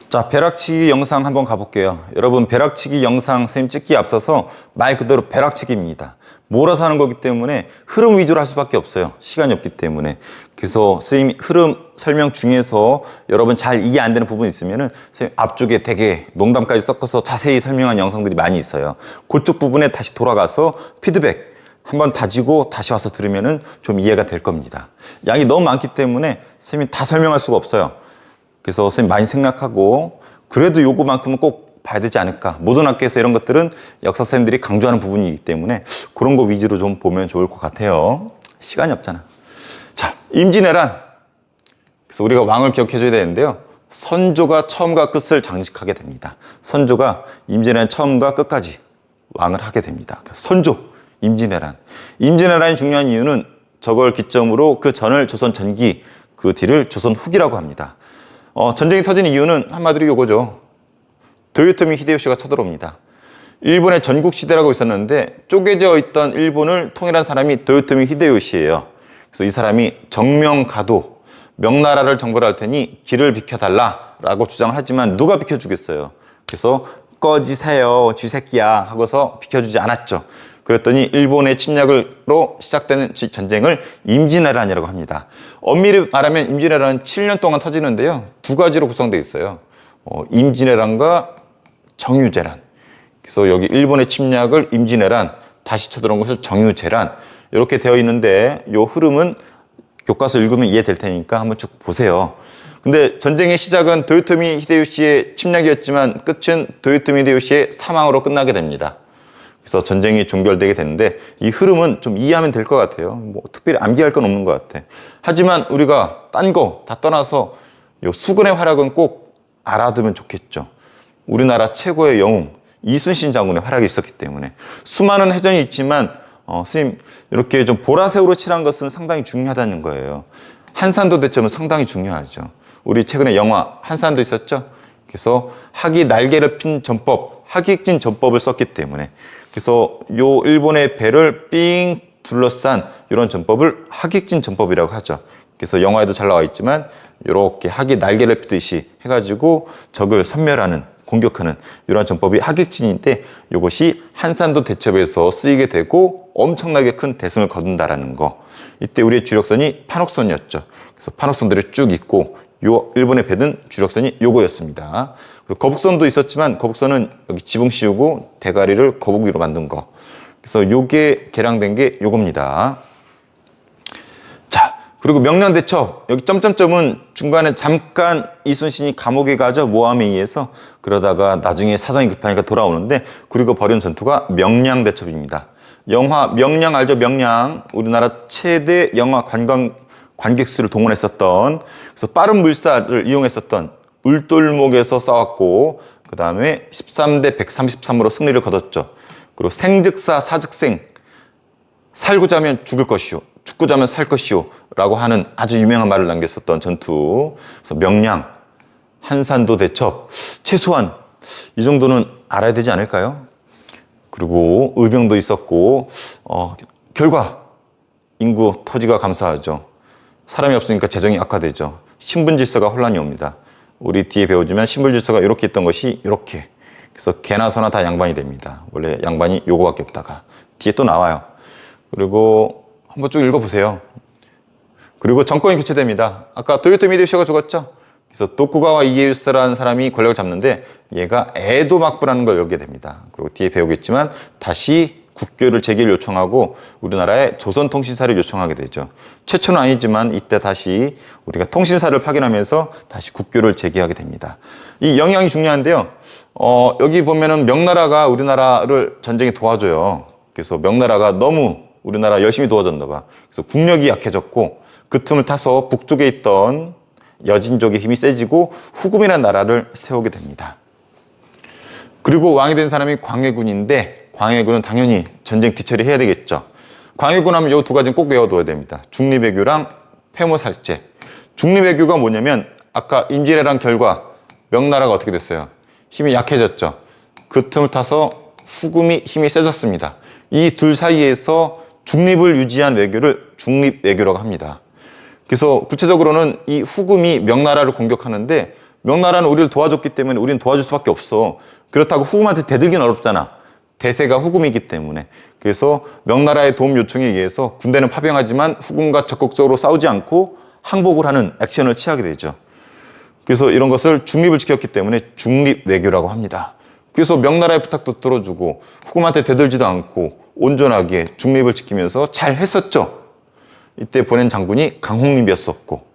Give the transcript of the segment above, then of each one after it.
자, 벼락치기 영상 한번 가볼게요. 여러분, 벼락치기 영상 선생님 찍기에 앞서서 말 그대로 벼락치기입니다. 몰아서 하는 거기 때문에 흐름 위주로 할 수밖에 없어요. 시간이 없기 때문에. 그래서 선생님 흐름 설명 중에서 여러분 잘 이해 안 되는 부분이 있으면은 선생님 앞쪽에 되게 농담까지 섞어서 자세히 설명한 영상들이 많이 있어요. 그쪽 부분에 다시 돌아가서 피드백 한번 다지고 다시 와서 들으면은 좀 이해가 될 겁니다. 양이 너무 많기 때문에 선생님이 다 설명할 수가 없어요. 그래서 선생님 많이 생각하고 그래도 요거만큼은 꼭 봐야 되지 않을까. 모든 학교에서 이런 것들은 역사 선생님들이 강조하는 부분이기 때문에 그런 거 위주로 좀 보면 좋을 것 같아요. 시간이 없잖아. 자, 임진왜란. 그래서 우리가 왕을 기억해줘야 되는데요. 선조가 처음과 끝을 장식하게 됩니다. 선조가 임진왜란 처음과 끝까지 왕을 하게 됩니다. 선조, 임진왜란. 임진왜란이 중요한 이유는 저걸 기점으로 그 전을 조선 전기, 그 뒤를 조선 후기라고 합니다. 전쟁이 터진 이유는 한마디로 요거죠. 도요토미 히데요시가 쳐들어옵니다. 일본의 전국시대라고 있었는데 쪼개져 있던 일본을 통일한 사람이 도요토미 히데요시예요. 그래서 이 사람이 정명가도, 명나라를 정벌할 테니 길을 비켜달라라고 주장을 하지만 누가 비켜주겠어요. 그래서 꺼지세요 쥐새끼야 하고서 비켜주지 않았죠. 그랬더니 일본의 침략으로 시작되는 전쟁을 임진왜란이라고 합니다. 엄밀히 말하면 임진왜란은 7년 동안 터지는데요. 두 가지로 구성되어 있어요. 임진왜란과 정유재란. 그래서 여기 일본의 침략을 임진왜란, 다시 쳐들어온 것을 정유재란 이렇게 되어 있는데 이 흐름은 교과서 읽으면 이해될 테니까 한번 쭉 보세요. 근데 전쟁의 시작은 도요토미 히데요시의 침략이었지만 끝은 도요토미 히데요시의 사망으로 끝나게 됩니다. 그래서 전쟁이 종결되게 되는데 이 흐름은 좀 이해하면 될 것 같아요. 뭐 특별히 암기할 건 없는 것 같아. 하지만 우리가 딴 거 다 떠나서 요 수군의 활약은 꼭 알아두면 좋겠죠. 우리나라 최고의 영웅 이순신 장군의 활약이 있었기 때문에 수많은 해전이 있지만 선생님 이렇게 좀 보라색으로 칠한 것은 상당히 중요하다는 거예요. 한산도 대첩은 상당히 중요하죠. 우리 최근에 영화 한산도 있었죠. 그래서 학이 날개를 핀 전법, 학익진 전법을 썼기 때문에 그래서 요 일본의 배를 삥 둘러싼 이런 전법을 학익진 전법이라고 하죠. 그래서 영화에도 잘 나와 있지만 이렇게 학이 날개를 피듯이 해가지고 적을 섬멸하는, 공격하는 이러한 전법이 학익진인데 이것이 한산도 대첩에서 쓰이게 되고 엄청나게 큰 대승을 거둔다라는 거. 이때 우리의 주력선이 판옥선이었죠. 그래서 판옥선들이 쭉 있고 요 일본의 배든 주력선이 요거였습니다. 그리고 거북선도 있었지만 거북선은 여기 지붕 씌우고 대가리를 거북 위로 만든 거. 그래서 요게 개량된 게 요겁니다. 자, 그리고 명량대첩. 여기 점점점은 중간에 잠깐 이순신이 감옥에 가죠. 모함에 의해서. 그러다가 나중에 사정이 급하니까 돌아오는데 그리고 벌인 전투가 명량대첩입니다. 영화 명량 알죠? 명량. 우리나라 최대 영화 관객 수를 동원했었던, 그래서 빠른 물살을 이용했었던 울돌목에서 싸웠고 그 다음에 13대 133으로 승리를 거뒀죠. 그리고 생즉사 사즉생, 살고자 하면 죽을 것이오, 죽고자 하면 살 것이오 라고 하는 아주 유명한 말을 남겼었던 전투. 그래서 명량, 한산도 대첩, 최소한 이 정도는 알아야 되지 않을까요? 그리고 의병도 있었고 결과 인구 토지가 감소하죠. 사람이 없으니까 재정이 악화되죠. 신분질서가 혼란이 옵니다. 우리 뒤에 배우지만 신분질서가 이렇게 있던 것이 이렇게. 그래서 개나 소나 다 양반이 됩니다. 원래 양반이 요거밖에 없다가 뒤에 또 나와요. 그리고 한번 쭉 읽어보세요. 그리고 정권이 교체됩니다. 아까 도요토미 히데요시가 죽었죠. 그래서 도쿠가와 이에유스라는 사람이 권력을 잡는데 얘가 에도 막부라는 걸 열게 됩니다. 그리고 뒤에 배우겠지만 다시 국교를 재개를 요청하고 우리나라에 조선통신사를 요청하게 되죠. 최초는 아니지만 이때 다시 우리가 통신사를 파견하면서 다시 국교를 재개하게 됩니다. 이 영향이 중요한데요. 여기 보면은 명나라가 우리나라를 전쟁에 도와줘요. 그래서 명나라가 너무 우리나라 열심히 도와줬나 봐. 그래서 국력이 약해졌고 그 틈을 타서 북쪽에 있던 여진족의 힘이 세지고 후금이라는 나라를 세우게 됩니다. 그리고 왕이 된 사람이 광해군인데 광해군은 당연히 전쟁 뒤처리 해야 되겠죠. 광해군 하면 이 두 가지는 꼭 외워둬야 됩니다. 중립외교랑 폐모살제. 중립외교가 뭐냐면 아까 임진왜란 결과 명나라가 어떻게 됐어요? 힘이 약해졌죠. 그 틈을 타서 후금이 힘이 세졌습니다. 이 둘 사이에서 중립을 유지한 외교를 중립외교라고 합니다. 그래서 구체적으로는 이 후금이 명나라를 공격하는데 명나라는 우리를 도와줬기 때문에 우리는 도와줄 수밖에 없어. 그렇다고 후금한테 대들기는 어렵잖아. 대세가 후금이기 때문에. 그래서 명나라의 도움 요청에 의해서 군대는 파병하지만 후금과 적극적으로 싸우지 않고 항복을 하는 액션을 취하게 되죠. 그래서 이런 것을 중립을 지켰기 때문에 중립 외교라고 합니다. 그래서 명나라의 부탁도 들어주고 후금한테 대들지도 않고 온전하게 중립을 지키면서 잘 했었죠. 이때 보낸 장군이 강홍림이었었고,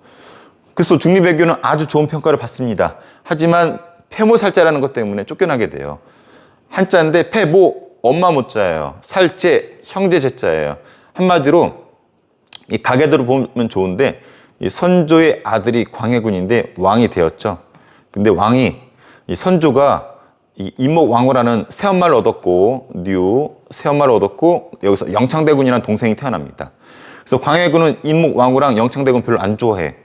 그래서 중립 외교는 아주 좋은 평가를 받습니다. 하지만 패모살자라는 것 때문에 쫓겨나게 돼요. 한자인데 패모, 엄마 모자예요. 살제, 형제 제자예요. 한마디로 이 가계대로 보면 좋은데 이 선조의 아들이 광해군인데 왕이 되었죠. 근데 왕이 이 선조가 이 임목왕후라는 새엄마를 얻었고 새엄마를 얻었고 여기서 영창대군이라는 동생이 태어납니다. 그래서 광해군은 임목왕후랑 영창대군 별로 안 좋아해.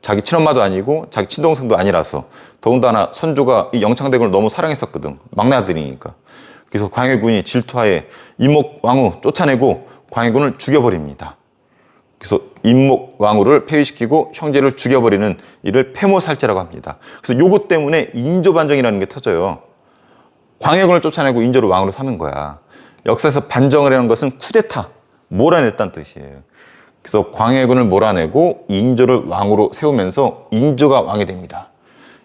자기 친엄마도 아니고 자기 친동생도 아니라서. 더군다나 선조가 이 영창대군을 너무 사랑했었거든. 막내 아들이니까. 그래서 광해군이 질투하에 임목왕후 쫓아내고 광해군을 죽여버립니다. 그래서 임목왕후를 폐위시키고 형제를 죽여버리는 이를 패모살제라고 합니다. 그래서 요것 때문에 인조반정이라는 게 터져요. 광해군을 쫓아내고 인조를 왕으로 삼은 거야. 역사에서 반정을 하는 것은 쿠데타, 몰아냈다는 뜻이에요. 그래서 광해군을 몰아내고 인조를 왕으로 세우면서 인조가 왕이 됩니다.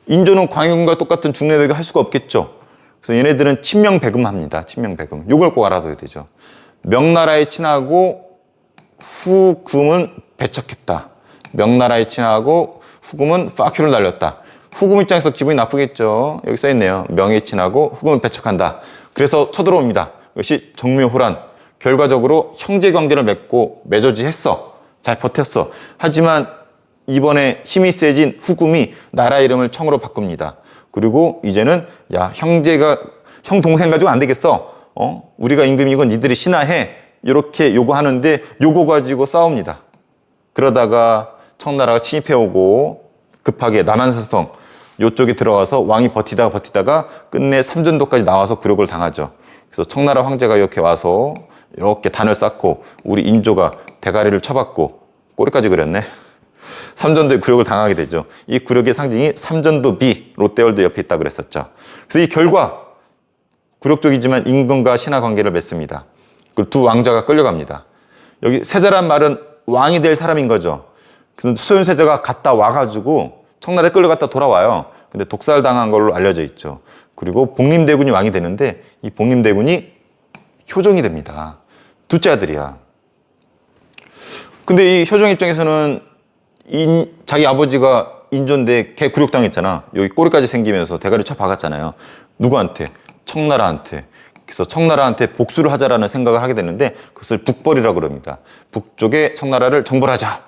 인조는 광해군과 똑같은 중립 외교 할 수가 없겠죠. 그래서 얘네들은 친명배금합니다. 친명배금. 요걸 꼭 알아둬야 되죠. 명나라에 친하고 후금은 배척했다. 명나라에 친하고 후금은 파큐를 날렸다. 후금 입장에서 기분이 나쁘겠죠. 여기 써있네요. 명예에 친하고 후금을 배척한다. 그래서 쳐들어옵니다. 이것이 정묘호란. 결과적으로 형제관계를 맺어지했어. 잘 버텼어. 하지만 이번에 힘이 세진 후금이 나라 이름을 청으로 바꿉니다. 그리고 이제는 야, 형 동생 가지고 안 되겠어. 우리가 임금이고 니들이 신하해. 이렇게 요구하는데 요거 가지고 싸웁니다. 그러다가 청나라가 침입해오고 급하게 남한산성 요쪽에 들어가서 왕이 버티다가 끝내 삼전도까지 나와서 굴욕을 당하죠. 그래서 청나라 황제가 이렇게 와서 이렇게 단을 쌓고 우리 인조가 대가리를 쳐받고 꼬리까지 그렸네. 삼전도의 굴욕을 당하게 되죠. 이 굴욕의 상징이 삼전도비, 롯데월드 옆에 있다고 그랬었죠. 그래서 이 결과 굴욕적이지만 임금과 신하 관계를 맺습니다. 그리고 두 왕자가 끌려갑니다. 여기 세자란 말은 왕이 될 사람인 거죠. 그래서 소현세자가 갔다 와가지고 청나라에 끌려갔다 돌아와요. 근데 독살당한 걸로 알려져 있죠. 그리고 복림대군이 왕이 되는데 이 복림대군이 효종이 됩니다. 둘째 아들이야. 근데 이 효종 입장에서는 자기 아버지가 인조인데 걔 굴욕당했잖아. 여기 꼬리까지 생기면서 대가리 쳐 박았잖아요. 누구한테? 청나라한테. 그래서 청나라한테 복수를 하자라는 생각을 하게 되는데 그것을 북벌이라고 그럽니다. 북쪽에 청나라를 정벌하자.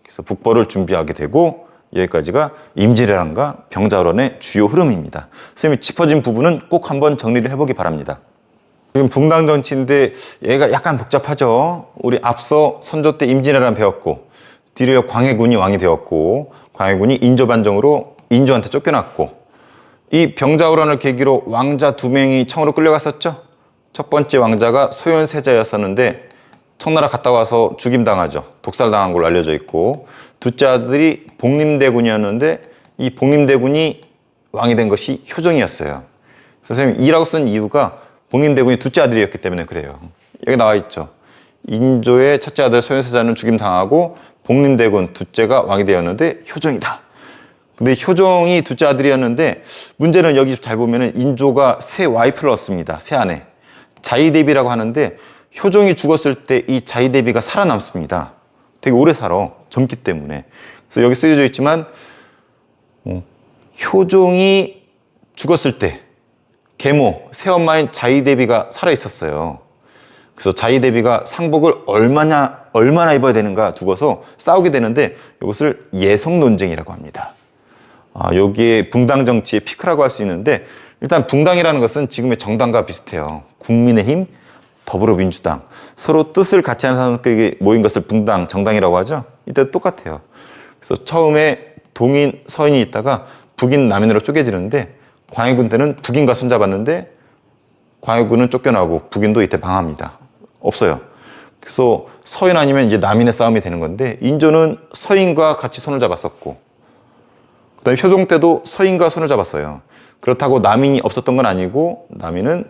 그래서 북벌을 준비하게 되고 여기까지가 임진왜란과 병자호란의 주요 흐름입니다. 선생님이 짚어진 부분은 꼭 한번 정리를 해보기 바랍니다. 지금 붕당 정치인데 얘가 약간 복잡하죠. 우리 앞서 선조 때 임진왜란 배웠고 뒤로 광해군이 왕이 되었고 광해군이 인조반정으로 인조한테 쫓겨났고 이 병자호란을 계기로 왕자 2명이 청으로 끌려갔었죠. 첫 번째 왕자가 소현세자였었는데 청나라 갔다 와서 죽임당하죠. 독살당한 걸로 알려져 있고 둘째 아들이 복림대군이었는데 이 복림대군이 왕이 된 것이 효종이었어요. 선생님 이라고 쓴 이유가 복림대군이 둘째 아들이었기 때문에 그래요. 여기 나와 있죠. 인조의 첫째 아들 소현세자는 죽임당하고 복림대군 둘째가 왕이 되었는데 효종이다. 근데 효종이 둘째 아들이었는데 문제는 여기 잘 보면은 인조가 새 와이프를 얻습니다. 새 아내. 자이대비라고 하는데 효종이 죽었을 때 이 자이대비가 살아남습니다. 되게 오래 살아. 젊기 때문에. 그래서 여기 쓰여져 있지만 효종이 죽었을 때 계모, 새엄마인 자이대비가 살아있었어요. 그래서 자이대비가 상복을 얼마나 입어야 되는가 두고서 싸우게 되는데 이것을 예성 논쟁이라고 합니다. 여기에 붕당 정치의 피크라고 할 수 있는데 일단 붕당이라는 것은 지금의 정당과 비슷해요. 국민의힘, 더불어민주당 서로 뜻을 같이 하는 사람들끼리 모인 것을 붕당, 정당이라고 하죠. 이때 똑같아요. 그래서 처음에 동인, 서인이 있다가 북인, 남인으로 쪼개지는데 광해군 때는 북인과 손잡았는데 광해군은 쫓겨나고 북인도 이때 방합니다. 없어요. 그래서 서인 아니면 이제 남인의 싸움이 되는 건데 인조는 서인과 같이 손을 잡았었고 그다음에 효종 때도 서인과 손을 잡았어요. 그렇다고 남인이 없었던 건 아니고 남인은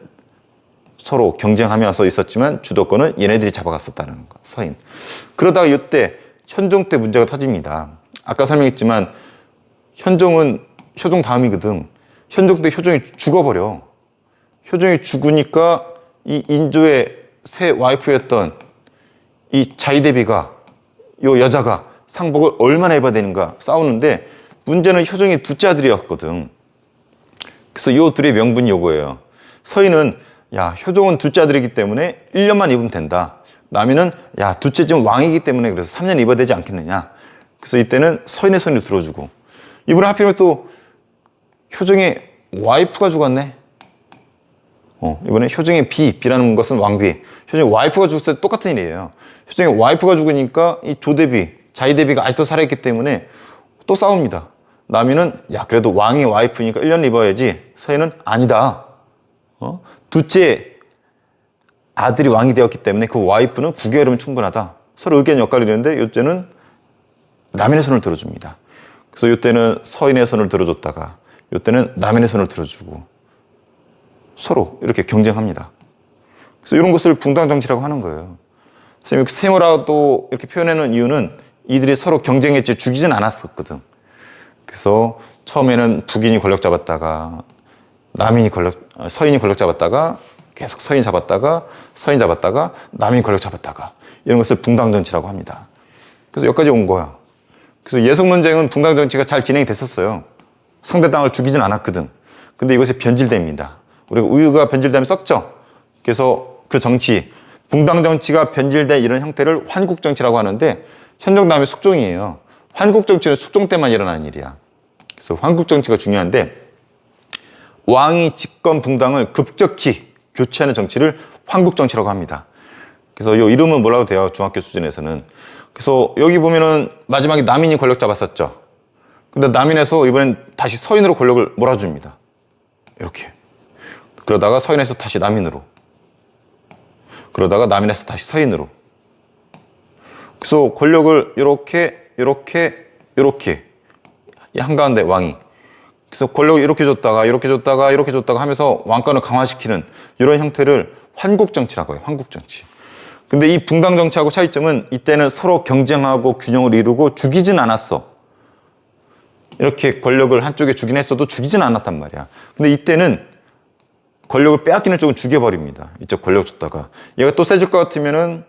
서로 경쟁하면서 있었지만 주도권은 얘네들이 잡아갔었다는 거, 서인. 그러다가 이때 현종 때 문제가 터집니다. 아까 설명했지만 현종은 효종 다음이거든. 현종 때 효종이 죽어버려. 효종이 죽으니까 이 인조의 새 와이프였던 이 자이대비가 요 여자가 상복을 얼마나 입어야 되는가 싸우는데 문제는 효종의 둘째 아들이었거든. 그래서 요 둘의 명분이 요거예요. 서인은 야 효종은 둘째 아들이기 때문에 1년만 입으면 된다. 남인은 야 둘째 지금 왕이기 때문에 그래서 3년 입어야 되지 않겠느냐. 그래서 이때는 서인의 손을 들어주고 이번에 하필이면 또 효종의 와이프가 죽었네. 이번에 효종의 비라는 것은 왕비. 효종의 와이프가 죽었을 때 똑같은 일이에요. 효종의 와이프가 죽으니까 이 조대비, 자이대비가 아직도 살아있기 때문에 또 싸웁니다. 남인은 야 그래도 왕의 와이프니까 1년 입어야지. 서인은 아니다. 둘째 아들이 왕이 되었기 때문에 그 와이프는 9개월이면 충분하다. 서로 의견 역할이 되는데 이때는 남인의 손을 들어줍니다. 그래서 이때는 서인의 손을 들어줬다가 이때는 남인의 손을 들어주고 서로 이렇게 경쟁합니다. 그래서 이런 것을 붕당정치라고 하는 거예요. 선생님이 이렇게 세모라도 이렇게 표현하는 이유는 이들이 서로 경쟁했지 죽이진 않았었거든. 그래서 처음에는 북인이 권력 잡았다가 서인이 권력 잡았다가 계속 서인 잡았다가 서인 잡았다가 남인이 권력 잡았다가 이런 것을 붕당정치라고 합니다. 그래서 여기까지 온 거야. 그래서 예성 논쟁은 붕당정치가 잘 진행이 됐었어요. 상대당을 죽이진 않았거든. 근데 이것이 변질됩니다. 우리가 우유가 변질되면 썩죠. 그래서 그 정치, 붕당정치가 변질된 이런 형태를 환국정치라고 하는데 현종 다음에 숙종이에요. 환국정치는 숙종 때만 일어나는 일이야. 그래서 환국정치가 중요한데 왕이 집권 붕당을 급격히 교체하는 정치를 환국정치라고 합니다. 그래서 이 이름은 뭐라고 돼요? 중학교 수준에서는. 그래서 여기 보면은 마지막에 남인이 권력 잡았었죠. 근데 남인에서 이번엔 다시 서인으로 권력을 몰아줍니다. 이렇게. 그러다가 서인에서 다시 남인으로. 그러다가 남인에서 다시 서인으로. 그래서 권력을 이렇게 한가운데 왕이. 그래서 권력을 이렇게 줬다가 하면서 왕권을 강화시키는 이런 형태를 환국정치라고 해요. 환국정치. 근데 이 붕당정치하고 차이점은 이때는 서로 경쟁하고 균형을 이루고 죽이진 않았어. 이렇게 권력을 한쪽에 주긴 했어도 죽이진 않았단 말이야. 근데 이때는 권력을 빼앗기는 쪽은 죽여버립니다. 이쪽 권력 줬다가 얘가 또 세질 것 같으면은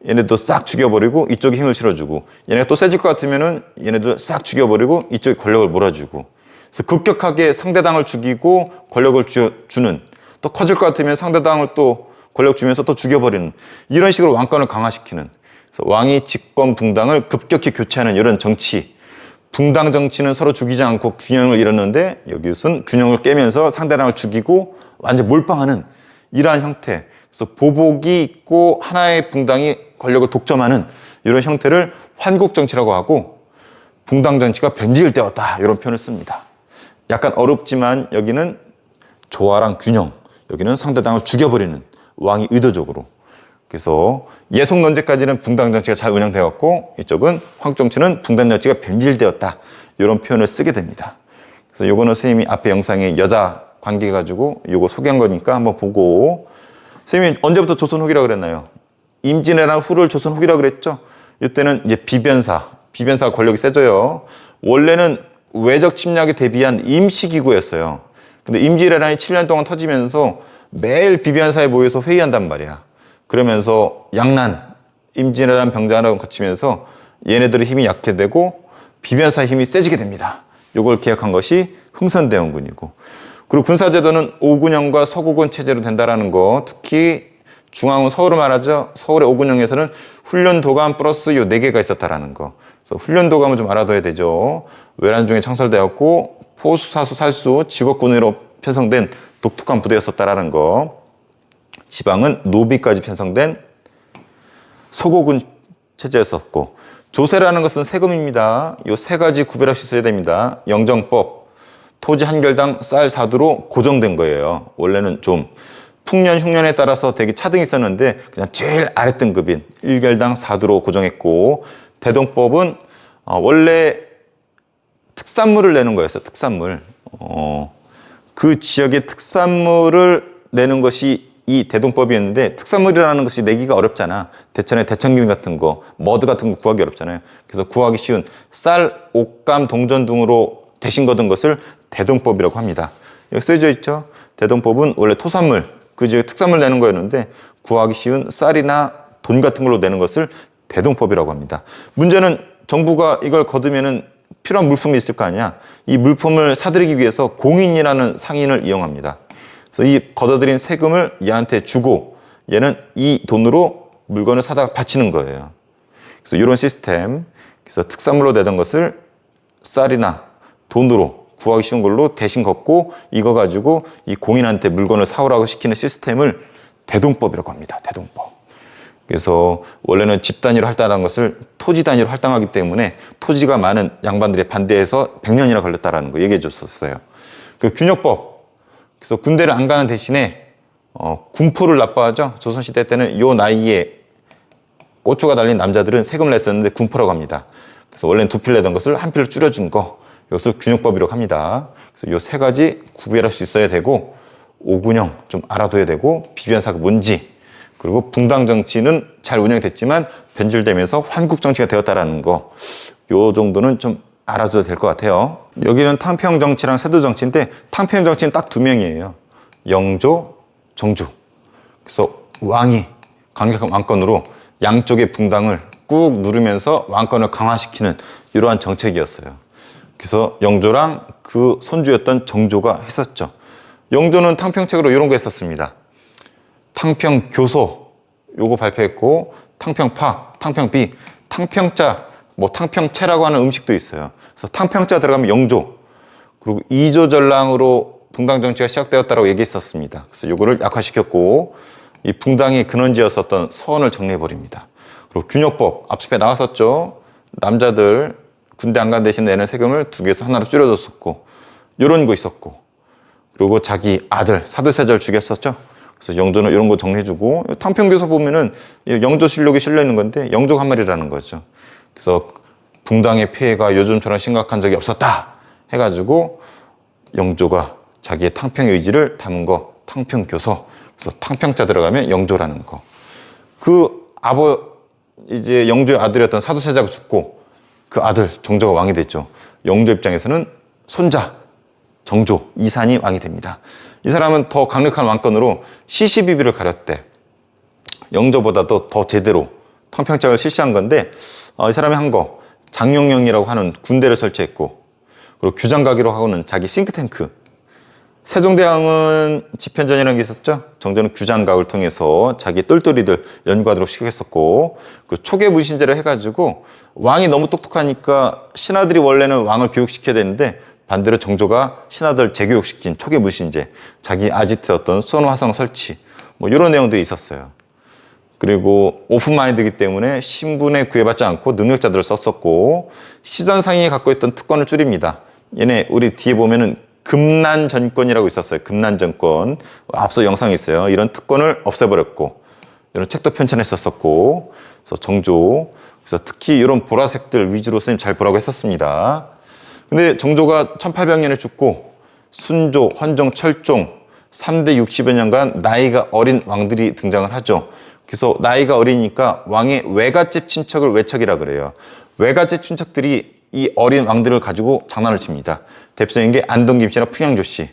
얘네도 싹 죽여버리고 이쪽에 힘을 실어주고 얘네가 또 세질 것 같으면은 얘네도 싹 죽여버리고 이쪽에 권력을 몰아주고 그래서 급격하게 상대당을 죽이고 권력을 주는 또 커질 것 같으면 상대당을 또 권력 주면서 또 죽여버리는 이런 식으로 왕권을 강화시키는 그래서 왕이 집권 붕당을 급격히 교체하는 이런 정치 붕당 정치는 서로 죽이지 않고 균형을 이뤘는데 여기서는 균형을 깨면서 상대당을 죽이고 완전 몰빵하는 이러한 형태 그래서 보복이 있고 하나의 붕당이 권력을 독점하는 이런 형태를 환국정치라고 하고 붕당정치가 변질되었다 이런 표현을 씁니다. 약간 어렵지만 여기는 조화랑 균형 여기는 상대당을 죽여버리는 왕이 의도적으로 그래서 예성 논제까지는 붕당정치가 잘 운영되었고 이쪽은 환국정치는 붕당정치가 변질되었다 이런 표현을 쓰게 됩니다. 그래서 요거는 선생님이 앞에 영상에 여자 관계 가지고 요거 소개한 거니까 한번 보고 선생님이 언제부터 조선 후기라고 그랬나요? 임진왜란 후를 조선 후기라고 그랬죠? 이때는 이제 비변사 권력이 세져요. 원래는 외적 침략에 대비한 임시기구였어요. 근데 임진왜란이 7년 동안 터지면서 매일 비변사에 모여서 회의한단 말이야. 그러면서 양난, 임진왜란 병자를 거치면서 얘네들의 힘이 약해되고 비변사의 힘이 세지게 됩니다. 이걸 기획한 것이 흥선대원군이고 그리고 군사제도는 오군영과 서구군 체제로 된다라는 거 특히 중앙은 서울을 말하죠. 서울의 오군영에서는 훈련도감 플러스 요 4개가 있었다라는 거. 그래서 훈련도감은 좀 알아둬야 되죠. 외란 중에 창설되었고 포수, 사수, 살수, 직업군으로 편성된 독특한 부대였었다라는 거. 지방은 노비까지 편성된 서고군 체제였었고 조세라는 것은 세금입니다. 요 3가지 구별할 수 있어야 됩니다. 영정법, 토지 한 결당 쌀 4두로 고정된 거예요. 원래는 좀 풍년, 흉년에 따라서 되게 차등이 있었는데 그냥 제일 아랫등급인 1결당 4두로 고정했고 대동법은 원래 특산물을 내는 거였어요. 특산물. 그 지역의 특산물을 내는 것이 이 대동법이었는데, 특산물이라는 것이 내기가 어렵잖아. 대천에 대천김 같은 거, 머드 같은 거 구하기 어렵잖아요. 그래서 구하기 쉬운 쌀, 옥감, 동전 등으로 대신 거둔 것을 대동법이라고 합니다. 여기 쓰여져 있죠. 대동법은 원래 토산물, 그 지역의 특산물 내는 거였는데, 구하기 쉬운 쌀이나 돈 같은 걸로 내는 것을 대동법이라고 합니다. 문제는 정부가 이걸 거두면은 필요한 물품이 있을 거 아니야. 이 물품을 사들이기 위해서 공인이라는 상인을 이용합니다. 그래서 이 걷어들인 세금을 얘한테 주고 얘는 이 돈으로 물건을 사다가 바치는 거예요. 그래서 이런 시스템, 그래서 특산물로 내던 것을 쌀이나 돈으로 구하기 쉬운 걸로 대신 걷고, 이거 가지고 이 공인한테 물건을 사오라고 시키는 시스템을 대동법이라고 합니다. 대동법. 그래서 원래는 집 단위로 할당하는 것을 토지 단위로 할당하기 때문에 토지가 많은 양반들의 반대해서 100년이나 걸렸다라는 거 얘기해 줬었어요. 그 균역법. 그래서 군대를 안 가는 대신에 군포를 납부하죠. 조선시대 때는 요 나이에 고추가 달린 남자들은 세금을 냈었는데 군포라고 합니다. 그래서 원래는 두 필 내던 것을 한 필을 줄여준 거, 이것을 균역법이라고 합니다. 그래서 요 세 가지 구별할 수 있어야 되고, 오군형 좀 알아둬야 되고, 비변사가 뭔지, 그리고 붕당 정치는 잘 운영됐지만 변질되면서 환국 정치가 되었다라는 거, 요 정도는 좀 알아줘도 될 것 같아요. 여기는 탕평 정치랑 세도 정치인데, 탕평 정치는 딱 두 명이에요. 영조, 정조. 그래서 왕이 강력한 왕권으로 양쪽의 붕당을 꾹 누르면서 왕권을 강화시키는 이러한 정책이었어요. 그래서 영조랑 그 손주였던 정조가 했었죠. 영조는 탕평책으로 이런 거 했었습니다. 탕평교소 요거 발표했고, 탕평파, 탕평비, 탕평자, 뭐 탕평채라고 하는 음식도 있어요. 그래서 탕평자 들어가면 영조, 그리고 이조전랑으로 붕당 정치가 시작되었다고 얘기했었습니다. 그래서 요거를 약화시켰고, 이 붕당의 근원지였었던 서원을 정리해버립니다. 그리고 균역법, 앞에 나왔었죠. 남자들 군대 안 간 대신 내는 세금을 2개에서 하나로 줄여줬었고, 요런 거 있었고, 그리고 자기 아들 사두세자를 죽였었죠. 그래서 영조는 이런 거 정리해주고, 탕평교서 보면은 영조실록이 실려있는 건데 영조가 한 말이라는 거죠. 그래서 붕당의 피해가 요즘처럼 심각한 적이 없었다 해가지고 영조가 자기의 탕평 의지를 담은 거, 탕평교서. 그래서 탕평자 들어가면 영조라는 거. 그 이제 영조의 아들이었던 사두세자가 죽고 그 아들 정조가 왕이 됐죠. 영조 입장에서는 손자 정조, 이산이 왕이 됩니다. 이 사람은 더 강력한 왕권으로 시시비비를 가렸대. 영조보다도 더 제대로 탕평책을 실시한 건데, 이 사람이 한 거, 장영영이라고 하는 군대를 설치했고, 그리고 규장가기로 하고는 자기 싱크탱크. 세종대왕은 집현전이라는 게 있었죠. 정조는 규장각을 통해서 자기 똘똘이들 연구하도록 시켰었고, 그 초계문신제를 해가지고 왕이 너무 똑똑하니까 신하들이 원래는 왕을 교육시켜야 되는데, 반대로 정조가 신하들 재교육시킨 초계문신제, 자기 아지트였던 수원화성 설치, 뭐 이런 내용들이 있었어요. 그리고 오픈마인드이기 때문에 신분에 구애받지 않고 능력자들을 썼었고, 시전상인이 갖고 있던 특권을 줄입니다. 얘네 우리 뒤에 보면은 금난전권이라고 있었어요. 금난전권. 앞서 영상이 있어요. 이런 특권을 없애버렸고, 이런 책도 편찬했었고, 그래서 정조, 그래서 특히 이런 보라색들 위주로 선생님 잘 보라고 했었습니다. 근데 정조가 1800년에 죽고 순조, 헌종, 철종 3대 60여 년간 나이가 어린 왕들이 등장을 하죠. 그래서 나이가 어리니까 왕의 외갓집 친척을 외척이라 그래요. 외갓집 친척들이 이 어린 왕들을 가지고 장난을 칩니다. 대표적인 게 안동김 씨나 풍양조 씨.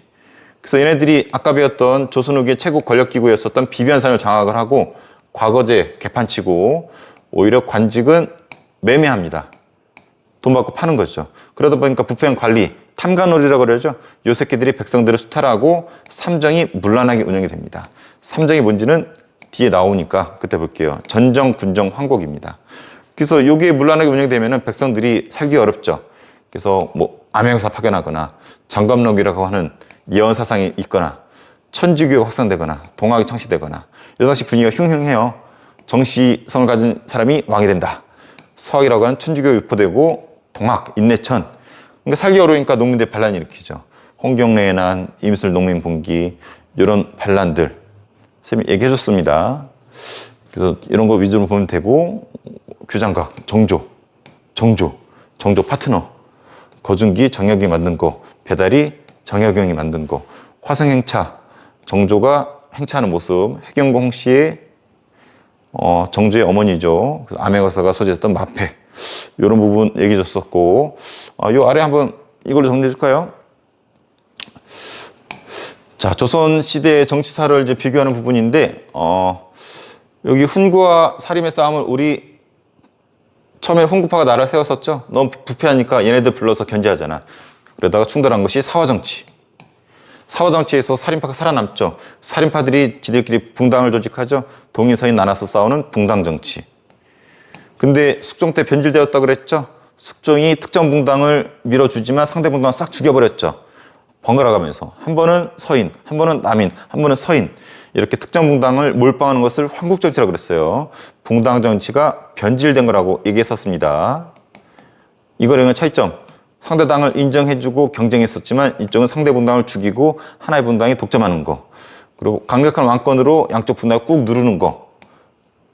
그래서 얘네들이 아까 배웠던 조선 후기의 최고 권력기구였었던 비변산을 장악을 하고 과거제 개판치고, 오히려 관직은 매매합니다. 돈 받고 파는 거죠. 그러다 보니까 부패한 관리, 탐관오리라고 그러죠. 요 새끼들이 백성들을 수탈하고 삼정이 문란하게 운영이 됩니다. 삼정이 뭔지는 뒤에 나오니까 그때 볼게요. 전정, 군정, 황곡입니다. 그래서 요게 문란하게 운영되면은 백성들이 살기 어렵죠. 그래서 뭐 암행사 파견하거나 장감록이라고 하는 예언사상이 있거나 천주교가 확산되거나 동학이 창시되거나, 이 당시 분위기가 흉흉해요. 정시성을 가진 사람이 왕이 된다. 서학이라고 하는 천주교 유포되고 동학, 인내천. 그러니까 살기 어려우니까 농민들 반란 일으키죠. 홍경래의 난, 임술 농민봉기, 이런 반란들 선생님이 얘기해 줬습니다. 그래서 이런 거 위주로 보면 되고, 규장각, 정조 파트너. 거중기 정혁이 만든 거, 배달이 정혁영이 만든 거, 화승행차, 정조가 행차하는 모습, 해경공 홍씨의 정조의 어머니죠. 암행어사가 소지했던 마패, 이런 부분 얘기해 줬었고, 요 아래 한번 이걸로 정리해 줄까요? 자, 조선 시대의 정치사를 이제 비교하는 부분인데, 여기 훈구와 사림의 싸움을 우리 처음에 훈구파가 나라를 세웠었죠. 너무 부패하니까 얘네들 불러서 견제하잖아. 그러다가 충돌한 것이 사화정치. 사화정치에서 살인파가 살아남죠. 살인파들이 지들끼리 붕당을 조직하죠. 동인 서인 나눠서 싸우는 붕당정치. 근데 숙종 때 변질되었다 그랬죠. 숙종이 특정 붕당을 밀어주지만 상대 붕당을 싹 죽여버렸죠. 번갈아 가면서 한 번은 서인, 한 번은 남인, 한 번은 서인, 이렇게 특정 붕당을 몰빵하는 것을 황국정치라고 그랬어요. 붕당 정치가 변질된 거라고 얘기했었습니다. 이거랑의 차이점, 상대 당을 인정해주고 경쟁했었지만 이쪽은 상대 분당을 죽이고 하나의 분당이 독점하는 거, 그리고 강력한 왕권으로 양쪽 분당을 꾹 누르는 거.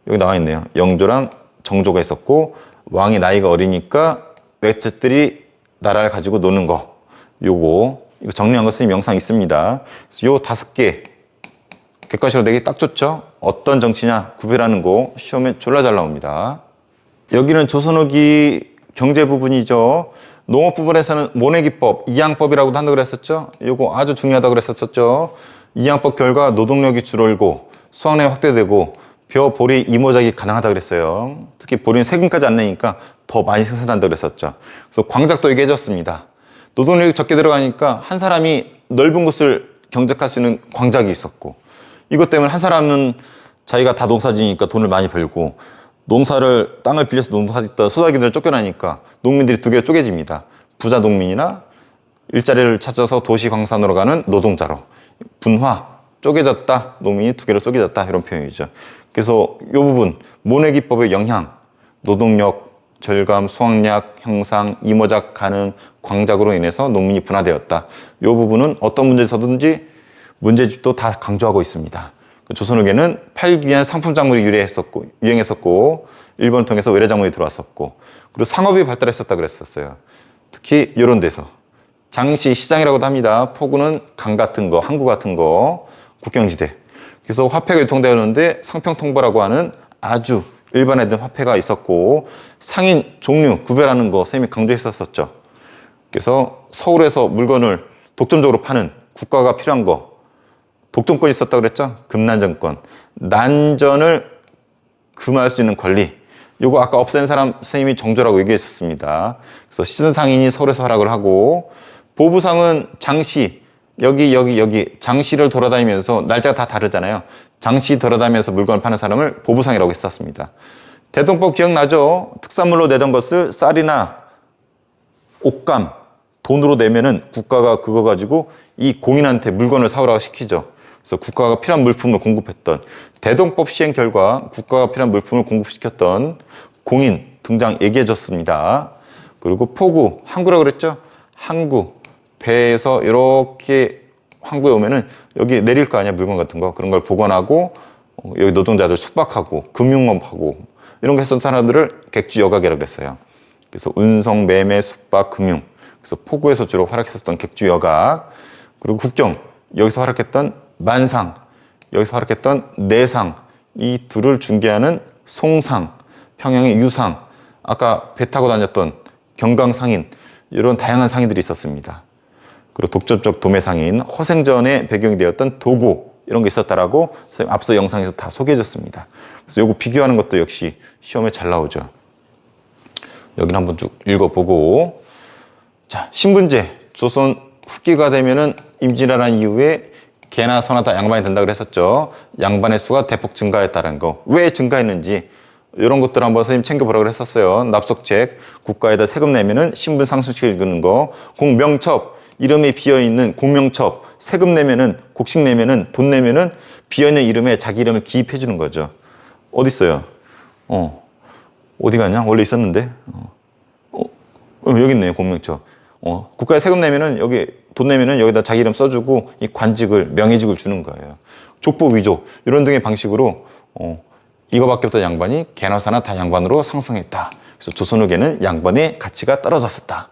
여기 나와 있네요. 영조랑 정조가 있었고, 왕이 나이가 어리니까 외척들이 나라를 가지고 노는 거. 이거 정리한 거 선생님 영상 있습니다. 그래서 요 5개 객관식으로 내기 딱 좋죠. 어떤 정치냐 구별하는 거 시험에 졸라 잘 나옵니다. 여기는 조선 후기 경제 부분이죠. 농업 부분에서는 모내기법, 이양법이라고도 한다고 그랬었죠. 이거 아주 중요하다고 그랬었죠. 이양법 결과 노동력이 줄어들고 수확량이 확대되고 벼, 보리, 이모작이 가능하다고 그랬어요. 특히 보리는 세금까지 안 내니까 더 많이 생산한다고 그랬었죠. 그래서 광작도 얘기해줬습니다. 노동력이 적게 들어가니까 한 사람이 넓은 곳을 경작할 수 있는 광작이 있었고, 이것 때문에 한 사람은 자기가 다 농사지니까 돈을 많이 벌고, 땅을 빌려서 농사짓다 소작이들 쫓겨나니까 농민들이 2개로 쪼개집니다. 부자 농민이나 일자리를 찾아서 도시 광산으로 가는 노동자로. 분화, 쪼개졌다, 농민이 2개로 쪼개졌다, 이런 표현이죠. 그래서 이 부분, 모내기법의 영향, 노동력 절감, 수확량 향상, 이모작 가능, 광작으로 인해서 농민이 분화되었다. 이 부분은 어떤 문제에서든지 문제집도 다 강조하고 있습니다. 조선 후기에는 팔기 위한 상품 작물이 유행했었고, 일본을 통해서 외래 작물이 들어왔었고, 그리고 상업이 발달했었다 그랬었어요. 특히 이런 데서 장시 시장이라고도 합니다. 포구는 강 같은 거, 항구 같은 거, 국경지대. 그래서 화폐가 유통되었는데 상평통보라고 하는 아주 일반화된 화폐가 있었고, 상인 종류 구별하는 거 선생님이 강조했었죠. 그래서 서울에서 물건을 독점적으로 파는 국가가 필요한 거, 독점권이 있었다고 그랬죠? 금난정권. 난전을 금할 수 있는 권리. 요거 아까 없앤 사람 선생님이 정조라고 얘기했었습니다. 그래서 시선상인이 서울에서 활약을 하고, 보부상은 장시, 여기 장시를 돌아다니면서 날짜가 다 다르잖아요. 장시 돌아다니면서 물건을 파는 사람을 보부상이라고 했었습니다. 대동법 기억나죠? 특산물로 내던 것을 쌀이나 옷감, 돈으로 내면은 국가가 그거 가지고 이 공인한테 물건을 사오라고 시키죠. 그래서 국가가 필요한 물품을 공급했던, 대동법 시행 결과 국가가 필요한 물품을 공급시켰던 공인 등장 얘기해줬습니다. 그리고 포구, 항구라고 그랬죠? 항구, 배에서 이렇게 항구에 오면은 여기 내릴 거 아니야, 물건 같은 거. 그런 걸 보관하고, 여기 노동자들 숙박하고, 금융업하고, 이런 거 했던 사람들을 객주 여각이라고 했어요. 그래서 운송, 매매, 숙박, 금융. 그래서 포구에서 주로 활약했었던 객주 여각. 그리고 국경, 여기서 활약했던 만상, 여기서 활약했던 내상, 이 둘을 중개하는 송상, 평양의 유상, 아까 배 타고 다녔던 경강상인, 이런 다양한 상인들이 있었습니다. 그리고 독점적 도매상인, 허생전의 배경이 되었던 도고, 이런 게 있었다라고 앞서 영상에서 다 소개해줬습니다. 그래서 이거 비교하는 것도 역시 시험에 잘 나오죠. 여기는 한번 쭉 읽어보고, 자, 신분제, 조선 후기가 되면은 임진왜란 이후에 개나 소나 다 양반이 된다고 그랬었죠. 양반의 수가 대폭 증가했다는 거. 왜 증가했는지 이런 것들 한번 선생님 챙겨보라고 그랬었어요. 납속책, 국가에다 세금 내면은 신분 상승시켜주는 거. 공명첩, 이름이 비어있는 공명첩, 세금 내면은, 곡식 내면은, 돈 내면은 비어있는 이름에 자기 이름을 기입해주는 거죠. 어디 있어요? 어디 갔냐? 원래 있었는데. 여기 있네요, 공명첩. 국가에 세금 내면은 여기 돈 내면은 여기다 자기 이름 써주고 이 관직을, 명예직을 주는 거예요. 족보 위조 이런 등의 방식으로 이거밖에 없던 양반이 개나 소나 다 양반으로 상승했다. 그래서 조선 후기에는 양반의 가치가 떨어졌었다.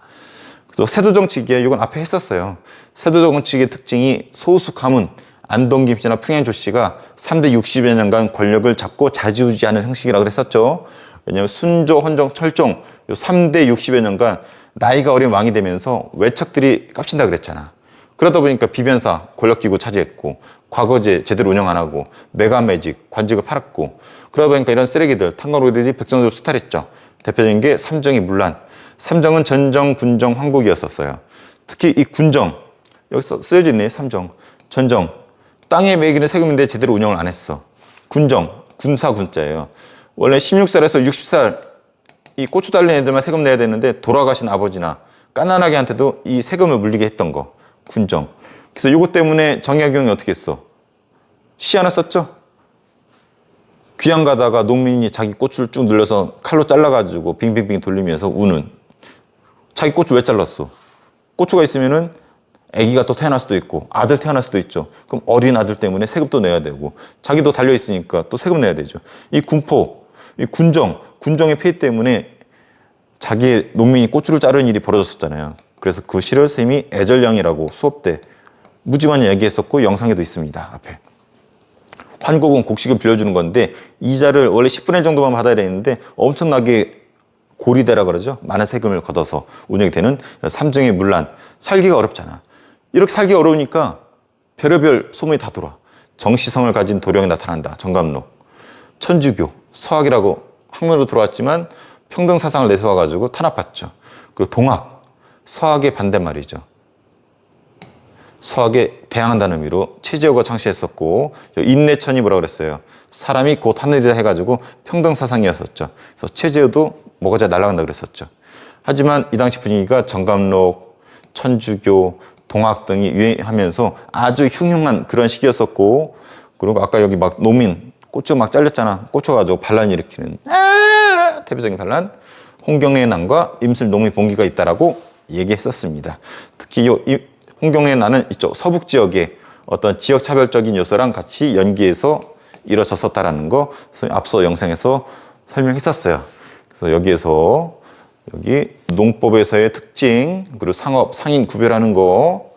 또 세도정치기에 이건 앞에 했었어요. 세도정치기의 특징이 소수 가문 안동 김씨나 풍양 조씨가 3대 60여 년간 권력을 잡고 좌지우지하는 형식이라고 그랬었죠. 왜냐하면 순조, 헌정, 철종 요 3대 60여 년간 나이가 어린 왕이 되면서 외척들이 깝친다 그랬잖아. 그러다 보니까 비변사, 권력기구 차지했고 과거제 제대로 운영 안 하고 메가매직, 관직을 팔았고 그러다 보니까 이런 쓰레기들, 탕거로들이 백성들을 수탈했죠. 대표적인 게 삼정의 문란. 삼정은 전정, 군정, 황국이었었어요. 특히 이 군정, 여기서 쓰여져 있네, 삼정. 전정, 땅에 매기는 세금인데 제대로 운영을 안 했어. 군정, 군사 군자예요. 원래 16살에서 60살 이 고추 달린 애들만 세금 내야 되는데 돌아가신 아버지나 깐난하게 한테도 이 세금을 물리게 했던 거. 군정. 그래서 이것 때문에 정약용이 어떻게 했어? 시 하나 썼죠? 귀양 가다가 농민이 자기 고추를 쭉 늘려서 칼로 잘라가지고 빙빙빙 돌리면서 우는. 자기 고추 왜 잘랐어? 고추가 있으면은 아기가 또 태어날 수도 있고 아들 태어날 수도 있죠. 그럼 어린 아들 때문에 세금도 내야 되고 자기도 달려있으니까 또 세금 내야 되죠. 이 군포, 이 군정, 군정의 폐해 때문에 자기의 농민이 고추를 자르는 일이 벌어졌었잖아요. 그래서 그 시를 선생님이 애절량이라고 수업 때 무지 많이 얘기했었고 영상에도 있습니다. 앞에. 환곡은 곡식을 빌려주는 건데 이자를 원래 10분의 1 정도만 받아야 되는데 엄청나게 고리대라 그러죠. 많은 세금을 걷어서 운영이 되는 삼정의 문란. 살기가 어렵잖아. 이렇게 살기 어려우니까 별의별 소문이 다 돌아. 정시성을 가진 도령이 나타난다. 정감록. 천주교, 서학이라고 학문으로 들어왔지만 평등 사상을 내세워가지고 탄압받죠. 그리고 동학, 서학의 반대말이죠. 서학에 대항한다는 의미로 최재호가 창시했었고 인내천이 뭐라고 그랬어요? 사람이 곧 하늘이다 해가지고 평등 사상이었었죠. 그래서 최재호도 뭐가 잘 날아간다 그랬었죠. 하지만 이 당시 분위기가 정감록, 천주교, 동학 등이 유행하면서 아주 흉흉한 그런 시기였었고 그리고 아까 여기 막 농민 고추 막 잘렸잖아. 고추 가지고 반란 일으키는 대표적인 반란 홍경래의 난과 임슬 농민 봉기가 있다라고 얘기했었습니다. 특히 홍경래의 난은 이쪽 서북 지역의 어떤 지역 차별적인 요소랑 같이 연기해서 이루어졌었다라는 거 앞서 영상에서 설명했었어요. 그래서 여기에서 여기 농법에서의 특징 그리고 상업 상인 구별하는 거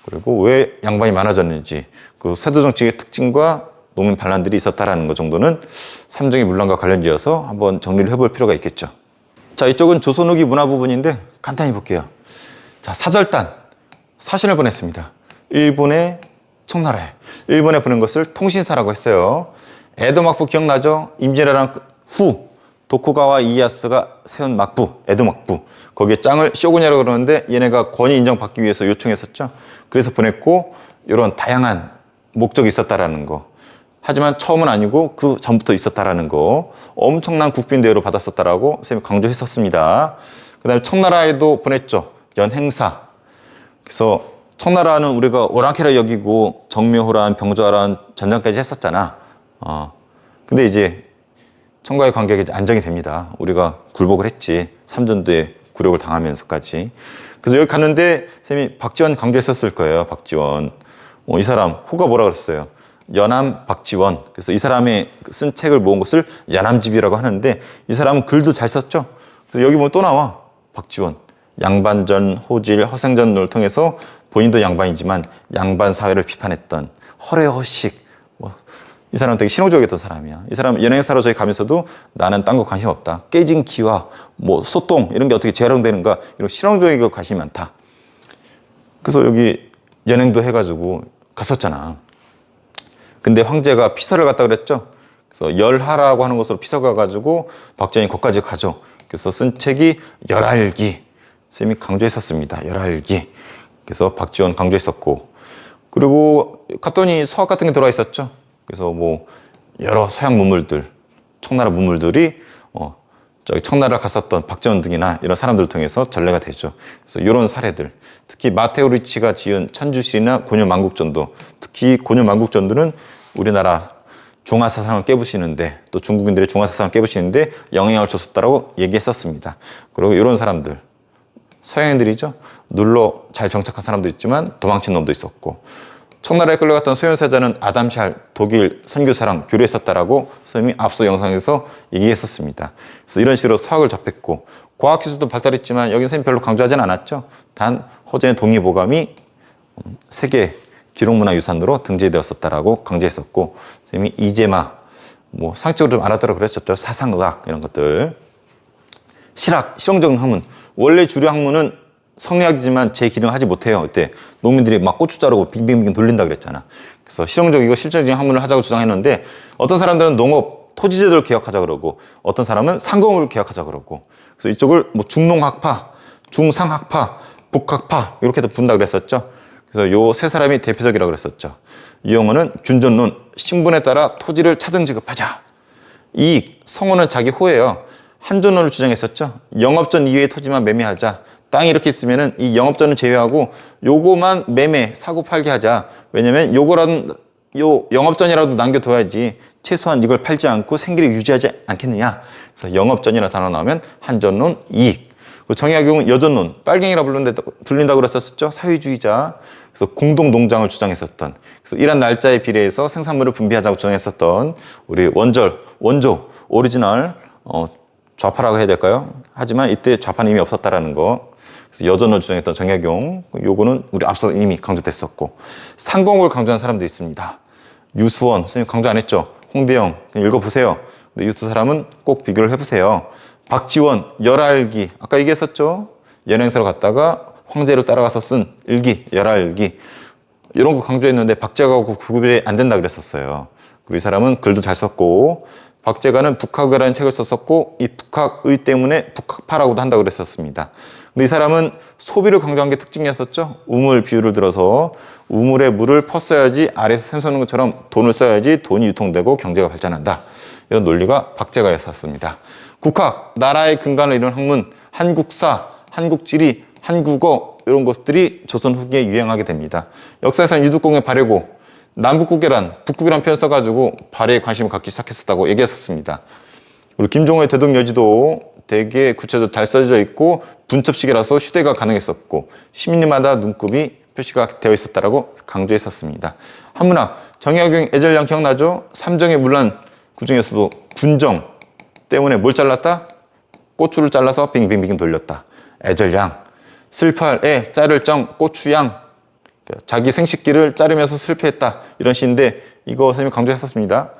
그리고 왜 양반이 많아졌는지 그리고 세도정치의 특징과 농민 반란들이 있었다라는 것 정도는 삼정의 문란과 관련지어서 한번 정리를 해볼 필요가 있겠죠. 자, 이쪽은 조선 후기 문화 부분인데 간단히 볼게요. 자, 사절단 사신을 보냈습니다. 일본의 청나라에. 일본에 보낸 것을 통신사라고 했어요. 에도 막부 기억나죠? 임진왜란 후 도쿠가와 이에야스가 세운 막부, 에도 막부. 거기에 짱을 쇼군이라고 그러는데 얘네가 권위 인정받기 위해서 요청했었죠. 그래서 보냈고 이런 다양한 목적이 있었다라는 거. 하지만 처음은 아니고 그 전부터 있었다라는 거. 엄청난 국빈 대우를 받았었다라고 선생님이 강조했었습니다. 그 다음에 청나라에도 보냈죠. 연행사. 그래서 청나라는 우리가 오랑캐라 여기고 정묘호란, 병조호란 전쟁까지 했었잖아. 근데 이제 청과의 관계가 이제 안정이 됩니다. 우리가 굴복을 했지. 삼전도에 굴욕을 당하면서까지. 그래서 여기 갔는데 선생님이 박지원 강조했었을 거예요. 박지원. 이 사람 호가 뭐라 그랬어요? 연암 박지원. 그래서 이 사람의 쓴 책을 모은 것을 연암집이라고 하는데 이 사람은 글도 잘 썼죠. 그래서 여기 보면 또 나와. 박지원. 양반전, 호질, 허생전을 통해서 본인도 양반이지만 양반 사회를 비판했던 허례허식. 이 사람은 되게 실용적이었던 사람이야. 이 사람 연행사로 저희 가면서도 나는 딴 거 관심 없다. 깨진 기와, 소똥 이런 게 어떻게 재활용되는가 이런 실용적인 거 관심이 많다. 그래서 여기 연행도 해가지고 갔었잖아. 근데 황제가 피서를 갔다 그랬죠. 그래서 열하라고 하는 것으로 피서 가가지고 박정희 거기까지 가죠. 그래서 쓴 책이 열알기. 선생님이 강조했었습니다. 열알기. 그래서 박지원 강조했었고 그리고 갔더니 서학 같은 게 들어와 있었죠. 그래서 여러 서양 문물들, 청나라 문물들이 저기 청나라 갔었던 박지원 등이나 이런 사람들을 통해서 전래가 되죠. 그래서 이런 사례들, 특히 마테오 리치가 지은 천주실이나 고뇨만국전도, 특히 고뇨만국전도는 우리나라 중화사상을 깨부시는데 또 중국인들의 중화사상을 깨부시는데 영향을 줬었다라고 얘기했었습니다. 그리고 이런 사람들, 서양인들이죠. 눌러 잘 정착한 사람도 있지만 도망친 놈도 있었고 청나라에 끌려갔던 소현사자는 아담샬 독일 선교사랑 교류했었다라고 선생님이 앞서 영상에서 얘기했었습니다. 그래서 이런 식으로 서학을 접했고 과학기술도 발달했지만 여기 선생님 별로 강조하진 않았죠. 단 허전의 동의보감이 세계 기록문화유산으로 등재되었었다라고 강조했었고, 선생님이 이재마 뭐 상식적으로 좀 알아들어 그랬었죠. 사상의학 이런 것들. 실학, 실용적인 학문. 원래 주류 학문은 성리학이지만 제 기능을 하지 못해요. 그때 농민들이 막 고추 자르고 빙빙빙 돌린다 그랬잖아. 그래서 실용적이고 실질적인 학문을 하자고 주장했는데, 어떤 사람들은 농업, 토지제도를 개혁하자 그러고, 어떤 사람은 상공을 개혁하자 그러고, 그래서 이쪽을 뭐 중농학파, 중상학파, 북학파 이렇게도 분다 그랬었죠. 그래서 요 세 사람이 대표적이라고 그랬었죠. 이용호는 균전론, 신분에 따라 토지를 차등 지급하자. 이익, 성호는 자기 호예요. 한전론을 주장했었죠. 영업전 이외의 토지만 매매하자. 땅이 이렇게 있으면은 이 영업전을 제외하고 요거만 매매, 사고 팔게 하자. 왜냐면 요거라도, 요 영업전이라도 남겨둬야지 최소한 이걸 팔지 않고 생계를 유지하지 않겠느냐. 그래서 영업전이라는 단어 나오면 한전론, 이익. 정약용은 여전론, 빨갱이라 불린다고 그랬었죠. 사회주의자. 그래서 공동농장을 주장했었던, 그래서 일한 날짜에 비례해서 생산물을 분배하자고 주장했었던 우리 원조, 오리지널 좌파라고 해야 될까요? 하지만 이때 좌파는 이미 없었다라는 거. 그래서 여전을 주장했던 정약용, 요거는 우리 앞서 이미 강조됐었고, 상공을 강조한 사람도 있습니다. 유수원, 선생님 강조 안 했죠? 홍대영, 읽어보세요. 근데 이 두 사람은 꼭 비교를 해보세요. 박지원, 열하일기, 아까 얘기했었죠? 연행사로 갔다가 황제를 따라가서 쓴 일기, 열하일기. 이런 거 강조했는데 박제가하고 구분이 안 된다 그랬었어요. 그리고 이 사람은 글도 잘 썼고, 박제가는 북학이라는 책을 썼었고, 이 북학의 때문에 북학파라고도 한다고 그랬었습니다. 근데 이 사람은 소비를 강조한 게 특징이었었죠. 우물 비유를 들어서 우물에 물을 퍼써야지 아래에서 샘 쏘는 것처럼 돈을 써야지 돈이 유통되고 경제가 발전한다. 이런 논리가 박제가였었습니다. 국학, 나라의 근간을 이룬 학문, 한국사, 한국지리, 한국어 이런 것들이 조선 후기에 유행하게 됩니다. 역사에서는 유득공의 발해고, 남북국계란, 북국이란 표현 써가지고 발해에 관심을 갖기 시작했었다고 얘기했었습니다. 그리고 김종호의 대동여지도 되게 구체적으로 잘 써져 있고 분첩식이라서 휴대가 가능했었고 시민마다 눈곱이 표시가 되어 있었다라고 강조했었습니다. 한문학, 정약용 애절량 기억나죠? 삼정의 문란 그 중에서도 군정 때문에 뭘 잘랐다? 고추를 잘라서 빙빙빙 돌렸다. 애절량. 슬퍼할 애, 자를 정, 고추양. 자기 생식기를 자르면서 슬퍼했다. 이런 시인데 이거 선생님이 강조했었습니다.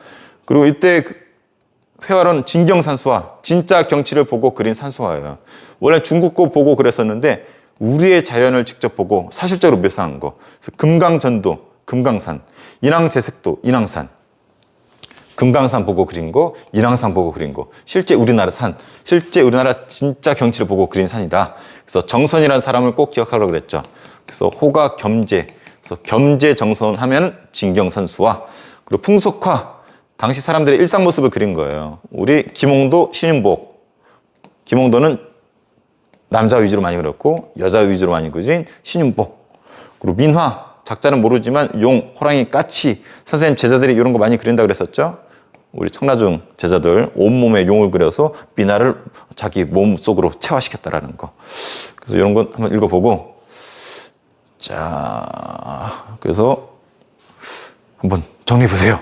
그리고 이때 회화론 진경산수화, 진짜 경치를 보고 그린 산수화예요. 원래 중국 거 보고 그랬었는데 우리의 자연을 직접 보고 사실적으로 묘사한 거. 그래서 금강전도, 금강산, 인왕제색도, 인왕산. 금강산 보고 그린 거, 인왕산 보고 그린 거. 실제 우리나라 산, 실제 우리나라 진짜 경치를 보고 그린 산이다. 그래서 정선이라는 사람을 꼭 기억하라고 그랬죠. 그래서 호가 겸재, 그래서 겸재 정선 하면 진경산수화. 그리고 풍속화, 당시 사람들의 일상 모습을 그린 거예요. 우리 김홍도, 신윤복. 김홍도는 남자 위주로 많이 그렸고 여자 위주로 많이 그린 신윤복. 그리고 민화, 작자는 모르지만 용, 호랑이, 까치. 선생님 제자들이 이런 거 많이 그린다 그랬었죠. 우리 청라중 제자들 온몸에 용을 그려서 민화를 자기 몸 속으로 체화시켰다라는 거. 그래서 이런 건 한번 읽어보고, 자, 그래서 한번 정리해 보세요.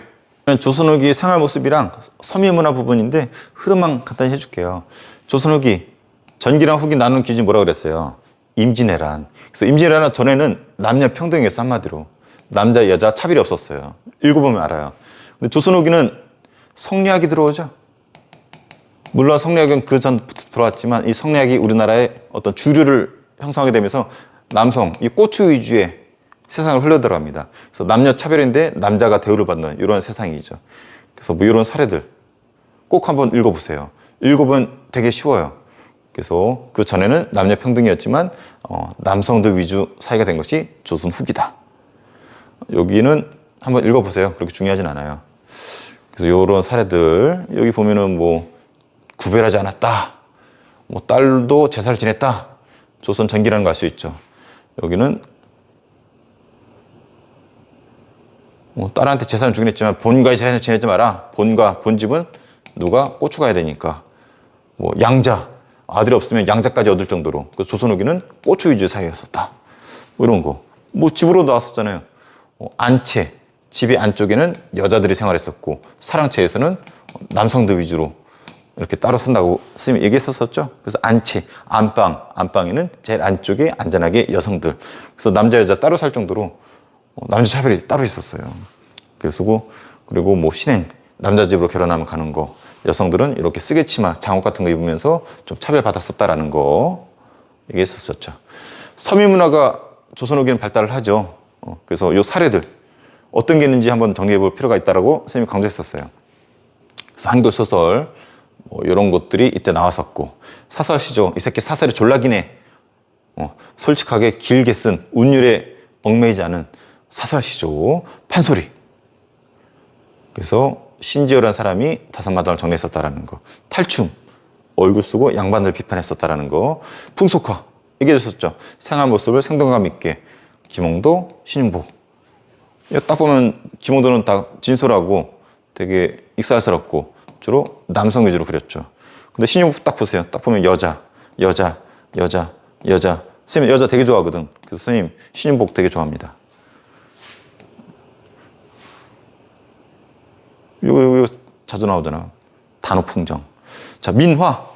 조선 후기 생활 모습이랑 서민문화 부분인데 흐름만 간단히 해줄게요. 조선 후기, 전기랑 후기 나누는 기준이 뭐라고 그랬어요? 임진왜란. 그래서 임진왜란 전에는 남녀 평등이었어. 한마디로 남자 여자 차별이 없었어요. 읽어보면 알아요. 근데 조선 후기는 성리학이 들어오죠. 물론 성리학은 그 전부터 들어왔지만 이 성리학이 우리나라의 어떤 주류를 형성하게 되면서 남성, 이 고추 위주의 세상을 흘러들어갑니다. 그래서 남녀 차별인데 남자가 대우를 받는 이런 세상이죠. 그래서 뭐 이런 사례들 꼭 한번 읽어보세요. 읽어보면 되게 쉬워요. 그래서 그 전에는 남녀 평등이었지만 남성들 위주 사회가 된 것이 조선 후기다. 여기는 한번 읽어보세요. 그렇게 중요하진 않아요. 그래서 이런 사례들 여기 보면은 뭐 구별하지 않았다. 뭐 딸도 제사를 지냈다. 조선 전기라는 거 알 수 있죠. 여기는 뭐 딸한테 재산을 주긴 했지만 본가의 재산을 지내지 마라. 본집은 누가 고추 가야 되니까. 뭐 양자, 아들이 없으면 양자까지 얻을 정도로. 그 조선 후기는 고추 위주 사회였었다. 뭐 이런 거. 뭐 집으로 나왔었잖아요. 안채, 집의 안쪽에는 여자들이 생활했었고 사랑채에서는 남성들 위주로 이렇게 따로 산다고 선생님이 얘기했었죠. 그래서 안치, 안방에는 제일 안쪽에 안전하게 여성들. 그래서 남자 여자 따로 살 정도로 남녀 차별이 따로 있었어요. 그리고 뭐 신행, 남자 집으로 결혼하면 가는 거, 여성들은 이렇게 쓰개치마, 장옥 같은 거 입으면서 좀 차별받았었다라는 거 얘기했었죠. 서민 문화가 조선 후기는 발달을 하죠. 그래서 요 사례들 어떤 게 있는지 한번 정리해 볼 필요가 있다라고 선생님이 강조했었어요. 그래서 한글 소설 뭐 이런 것들이 이때 나왔었고, 사설시죠. 이 새끼 사설이 졸라기네. 솔직하게 길게 쓴 운율에 얽매이지 않은 사설시죠. 판소리. 그래서 신지어라는 사람이 다산마당을 정리했었다라는 거. 탈춤, 얼굴 쓰고 양반들 비판했었다라는 거. 풍속화, 얘기해줬었죠. 생활 모습을 생동감 있게. 김홍도, 신윤복. 딱 보면 김홍도는 다 진솔하고 되게 익살스럽고 주로 남성 위주로 그렸죠. 근데 신윤복 딱 보세요. 딱 보면 여자. 선생님 여자 되게 좋아하거든. 그래서 선생님 신윤복 되게 좋아합니다. 요거 자주 나오잖아. 단오풍정. 자, 민화.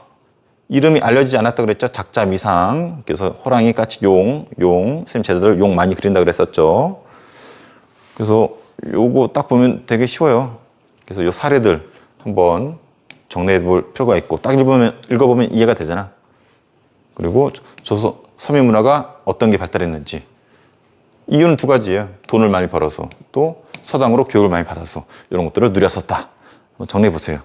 이름이 알려지지 않았다 그랬죠. 작자 미상. 그래서 호랑이, 까치, 용. 선생님 제자들 용 많이 그린다 그랬었죠. 그래서 요거 딱 보면 되게 쉬워요. 그래서 요 사례들 한번 정리해 볼 필요가 있고, 딱 읽어보면 이해가 되잖아. 그리고 서민 문화가 어떤 게 발달했는지. 이유는 두 가지예요. 돈을 많이 벌어서, 또 서당으로 교육을 많이 받아서 이런 것들을 누렸었다. 정리해 보세요.